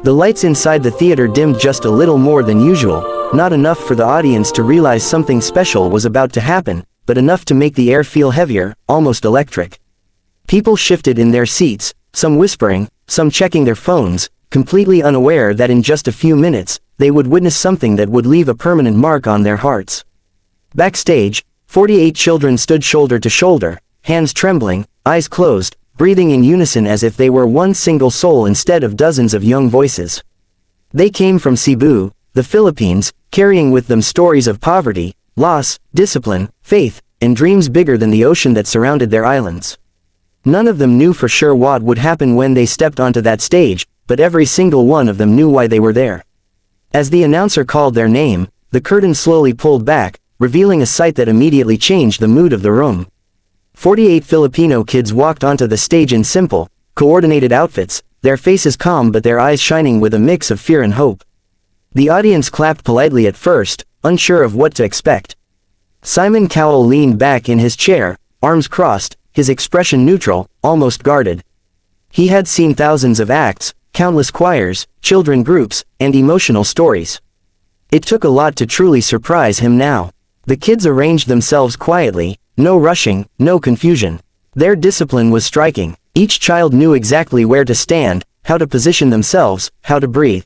The lights inside the theater dimmed just a little more than usual, not enough for the audience to realize something special was about to happen, but enough to make the air feel heavier, almost electric. People shifted in their seats, some whispering, some checking their phones, completely unaware that in just a few minutes, they would witness something that would leave a permanent mark on their hearts. Backstage, 48 children stood shoulder to shoulder, hands trembling, eyes closed, breathing in unison as if they were one single soul instead of dozens of young voices. They came from Cebu, the Philippines, carrying with them stories of poverty, loss, discipline, faith, and dreams bigger than the ocean that surrounded their islands. None of them knew for sure what would happen when they stepped onto that stage, but every single one of them knew why they were there. As the announcer called their name, the curtain slowly pulled back, revealing a sight that immediately changed the mood of the room. 48 Filipino kids walked onto the stage in simple, coordinated outfits, their faces calm but their eyes shining with a mix of fear and hope. The audience clapped politely at first, unsure of what to expect. Simon Cowell leaned back in his chair, arms crossed, his expression neutral, almost guarded. He had seen thousands of acts, countless choirs, children groups, and emotional stories. It took a lot to truly surprise him now. The kids arranged themselves quietly, no rushing, no confusion. Their discipline was striking. Each child knew exactly where to stand, how to position themselves, how to breathe.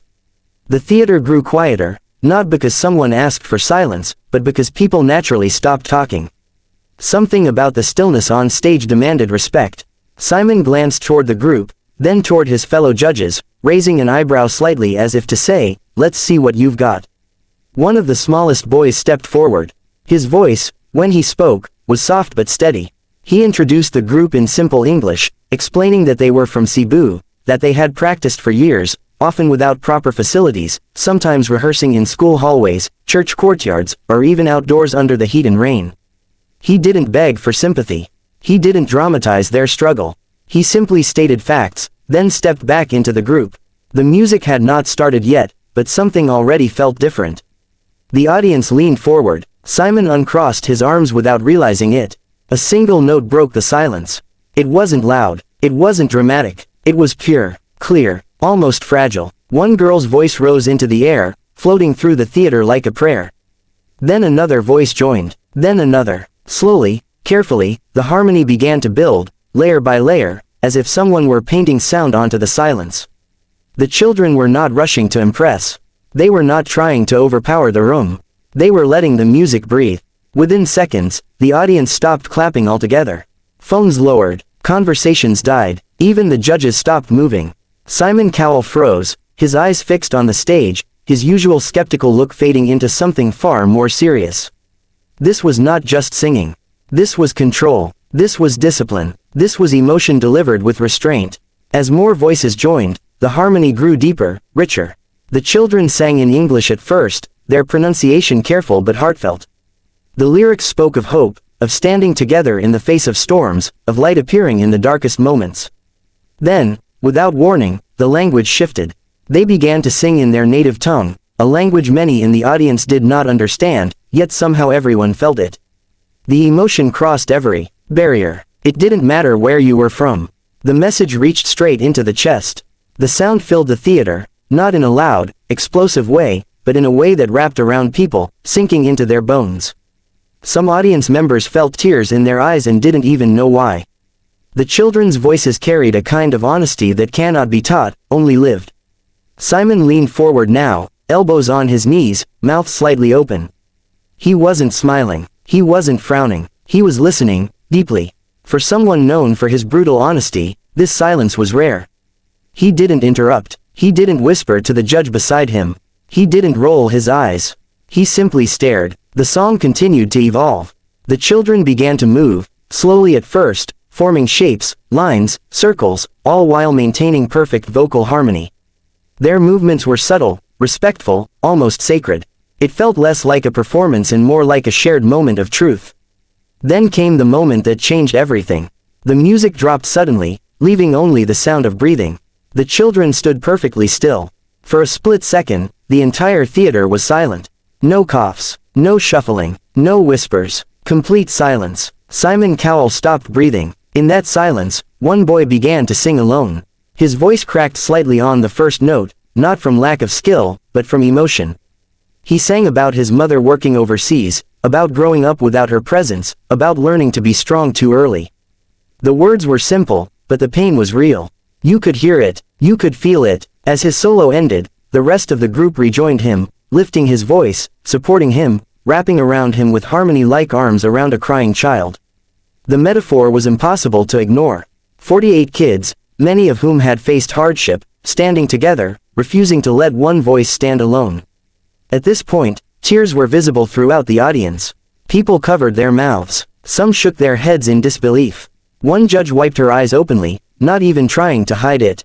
The theater grew quieter, not because someone asked for silence, but because people naturally stopped talking. Something about the stillness on stage demanded respect. Simon glanced toward the group, then toward his fellow judges, raising an eyebrow slightly as if to say, "Let's see what you've got." One of the smallest boys stepped forward. His voice, when he spoke, was soft but steady. He introduced the group in simple English, explaining that they were from Cebu, that they had practiced for years, often without proper facilities, sometimes rehearsing in school hallways, church courtyards, or even outdoors under the heat and rain. He didn't beg for sympathy. He didn't dramatize their struggle. He simply stated facts, then stepped back into the group. The music had not started yet, but something already felt different. The audience leaned forward. Simon uncrossed his arms without realizing it. A single note broke the silence. It wasn't loud. It wasn't dramatic. It was pure, clear, almost fragile. One girl's voice rose into the air, floating through the theater like a prayer. Then another voice joined. Then another. Slowly, carefully, the harmony began to build, layer by layer, as if someone were painting sound onto the silence. The children were not rushing to impress. They were not trying to overpower the room. They were letting the music breathe. Within seconds, the audience stopped clapping altogether. Phones lowered, conversations died, even the judges stopped moving. Simon Cowell froze, his eyes fixed on the stage, his usual skeptical look fading into something far more serious. This was not just singing. This was control. This was discipline. This was emotion delivered with restraint. As more voices joined, the harmony grew deeper, richer. The children sang in English at first, their pronunciation careful but heartfelt. The lyrics spoke of hope, of standing together in the face of storms, of light appearing in the darkest moments. Then, without warning, the language shifted. They began to sing in their native tongue, a language many in the audience did not understand, yet somehow everyone felt it. The emotion crossed every barrier. It didn't matter where you were from. The message reached straight into the chest. The sound filled the theater, not in a loud, explosive way, but in a way that wrapped around people, sinking into their bones. Some audience members felt tears in their eyes and didn't even know why. The children's voices carried a kind of honesty that cannot be taught, only lived. Simon leaned forward now, elbows on his knees, mouth slightly open. He wasn't smiling. He wasn't frowning. He was listening, deeply. For someone known for his brutal honesty, this silence was rare. He didn't interrupt. He didn't whisper to the judge beside him. He didn't roll his eyes. He simply stared. The song continued to evolve. The children began to move, slowly at first, forming shapes, lines, circles, all while maintaining perfect vocal harmony. Their movements were subtle, respectful, almost sacred. It felt less like a performance and more like a shared moment of truth. Then came the moment that changed everything. The music dropped suddenly, leaving only the sound of breathing. The children stood perfectly still. For a split second, the entire theater was silent. No coughs, no shuffling, no whispers, complete silence. Simon Cowell stopped breathing. In that silence, one boy began to sing alone. His voice cracked slightly on the first note, not from lack of skill, but from emotion. He sang about his mother working overseas, about growing up without her presence, about learning to be strong too early. The words were simple, but the pain was real. You could hear it, you could feel it. As his solo ended, the rest of the group rejoined him, lifting his voice, supporting him, wrapping around him with harmony-like arms around a crying child. The metaphor was impossible to ignore. 48 kids, many of whom had faced hardship, standing together, refusing to let one voice stand alone. At this point, tears were visible throughout the audience. People covered their mouths. Some shook their heads in disbelief. One judge wiped her eyes openly, not even trying to hide it.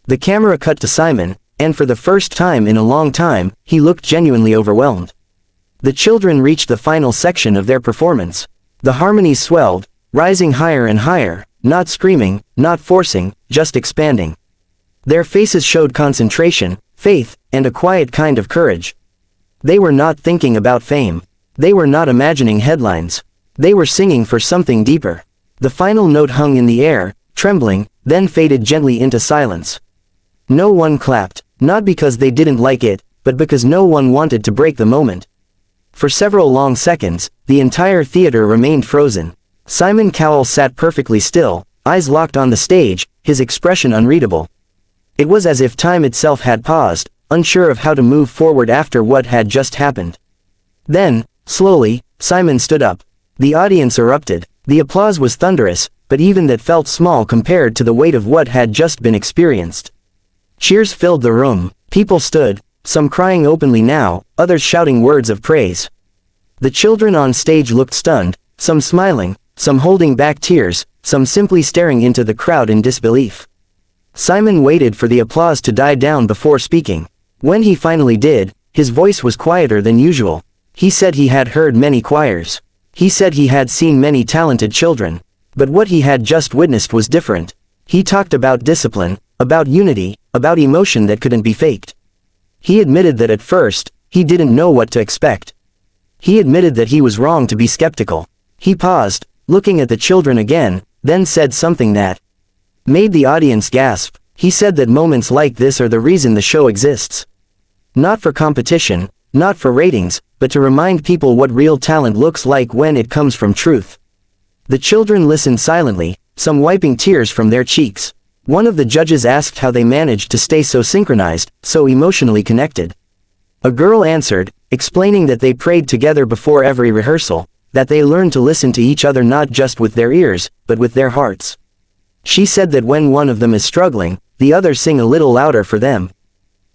The camera cut to Simon, and for the first time in a long time, he looked genuinely overwhelmed. The children reached the final section of their performance. The harmonies swelled, rising higher and higher, not screaming, not forcing, just expanding. Their faces showed concentration, faith, and a quiet kind of courage. They were not thinking about fame. They were not imagining headlines. They were singing for something deeper. The final note hung in the air, trembling, then faded gently into silence. No one clapped, not because they didn't like it, but because no one wanted to break the moment. For several long seconds, the entire theater remained frozen. Simon Cowell sat perfectly still, eyes locked on the stage, his expression unreadable. It was as if time itself had paused, unsure of how to move forward after what had just happened. Then, slowly, Simon stood up. The audience erupted. The applause was thunderous, but even that felt small compared to the weight of what had just been experienced. Cheers filled the room. People stood, some crying openly now, others shouting words of praise. The children on stage looked stunned, some smiling, some holding back tears, some simply staring into the crowd in disbelief. Simon waited for the applause to die down before speaking. When he finally did, his voice was quieter than usual. He said he had heard many choirs. He said he had seen many talented children. But what he had just witnessed was different. He talked about discipline, about unity, about emotion that couldn't be faked. He admitted that at first, he didn't know what to expect. He admitted that he was wrong to be skeptical. He paused, looking at the children again, then said something that made the audience gasp. He said that moments like this are the reason the show exists. Not for competition, not for ratings, but to remind people what real talent looks like when it comes from truth. The children listened silently, some wiping tears from their cheeks. One of the judges asked how they managed to stay so synchronized, so emotionally connected. A girl answered, explaining that they prayed together before every rehearsal, that they learned to listen to each other not just with their ears, but with their hearts. She said that when one of them is struggling, the others sing a little louder for them.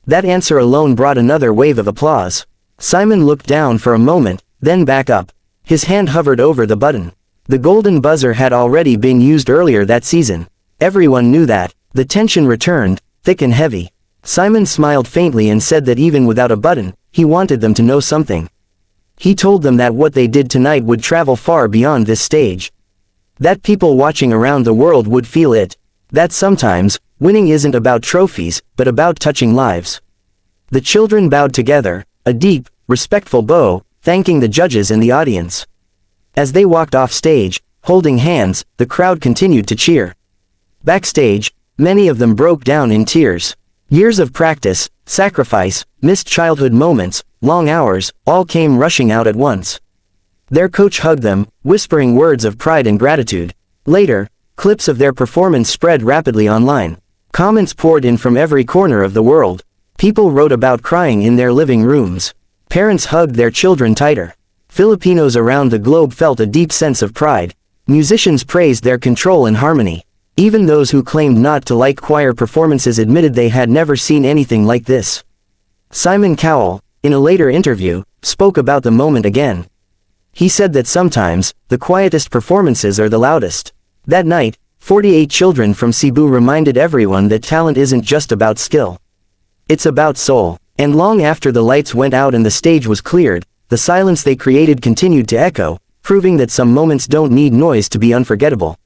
That answer alone brought another wave of applause. Simon looked down for a moment, then back up. His hand hovered over the button. The golden buzzer had already been used earlier that season. Everyone knew that. The tension returned, thick and heavy. Simon smiled faintly and said that even without a button, he wanted them to know something. He told them that what they did tonight would travel far beyond this stage. That people watching around the world would feel it. That sometimes, winning isn't about trophies, but about touching lives. The children bowed together, a deep, respectful bow, thanking the judges and the audience. As they walked off stage, holding hands, the crowd continued to cheer. Backstage, many of them broke down in tears. Years of practice, sacrifice, missed childhood moments, long hours, all came rushing out at once. Their coach hugged them, whispering words of pride and gratitude. Later, clips of their performance spread rapidly online. Comments poured in from every corner of the world. People wrote about crying in their living rooms. Parents hugged their children tighter. Filipinos around the globe felt a deep sense of pride. Musicians praised their control and harmony. Even those who claimed not to like choir performances admitted they had never seen anything like this. Simon Cowell, in a later interview, spoke about the moment again. He said that sometimes, the quietest performances are the loudest. That night, 48 children from Cebu reminded everyone that talent isn't just about skill. It's about soul. And long after the lights went out and the stage was cleared, the silence they created continued to echo, proving that some moments don't need noise to be unforgettable.